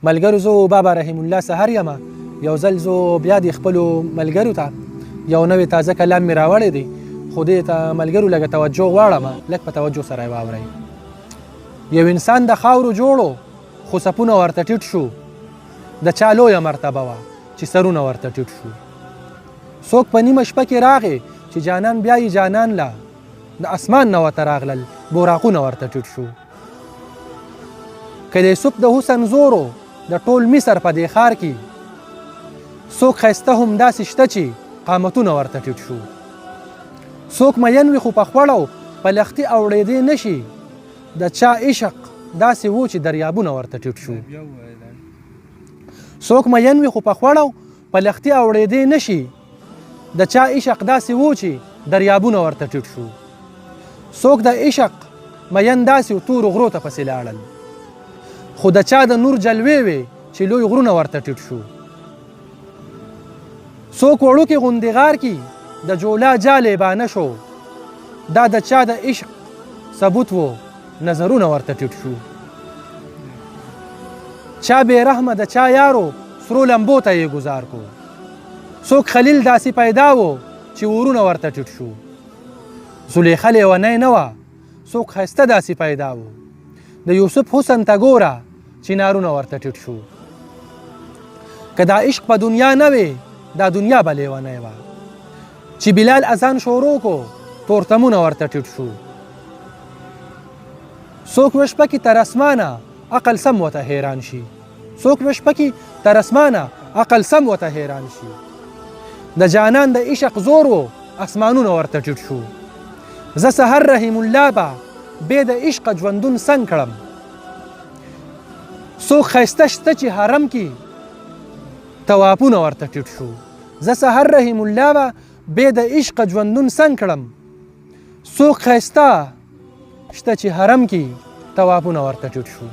ملګرو زه بابا رحیم الله سحر یم. یو ځل زه بیا د خپلو ملګرو ته یو نوې تازه کلام مې راوړی دی، خو دې ته ملګرو لږه توجه غواړم، لږ په توجه سره یې واورئ. یو انسان د خاورو جوړو خو سپونه ورته ټیټ شو، د چا لویه مرتبه وه چې سرونه ورته ټیټ شو. څوک په نیمه شپه کې راغی چې جانان بیایي جانان له، د اسمان نه ورته راغلل براقونه ورته ټیټ شو. که د یوسف د حسن زورو د ټول مصر په دې ښار کې، څوک ښایسته هم داسې شته چې قامتونه ورته ټیټ شو. څوک مین وي خو په خوړو په لختي اوړېدی نشي، د چا عشق داسې و چې دریابونه ورته ټیټ شو. څوک مین وي خو په خوړو په لختي اوړېدی نشي، د چا عشق داسې و چې دریابونه ورته ټیټ شو. څوک د عشق مین داسې و تورو غرو ته پسې لاړل، خو د چا د نور جلوې وې چې لوی غرونه ورته ټیټ شو. څوک وړوکې غوندې غار کې د جولا جالې بانه شو، دا د چا د عشق ثبوت و نظرونه ورته ټیټ شو. چا بې رحمه د چا یارو سرو لمبو ته یې ګزار کو، څوک خلیل داسې پیدا و چې ورونه ورته ټیټ شو. زلیخه لیونی نه وه، څوک ښایسته داسې پیدا و، د یوسف حسن ته ګوره چنارونه ورته ټیټ شو. که دا عشق په دنیا نه وې دا دنیا به لیونی وه، چې بلال اذان شروع کو تورتمونه ورته ټیټ شو. څوک یوه شپه کې تر اسمانه عقل سم ورته حیران شي، څوک یوه شپه کې تر اسمانه عقل سم ورته حیران شي. د جانان د عشق زور و اسمانونه ورته ټیټ شو. زه سحر رحیم الله به بې د عشقه ژوندون سنګ کړم، څوک ښایسته شته چې حرم کې توافونه ورته ټیټ شو. زه سحر رحیم الله به بې د عشقه ژوندون سنګ کړم، څوک ښایسته شته چې حرم کې توافونه ورته ټیټ شو.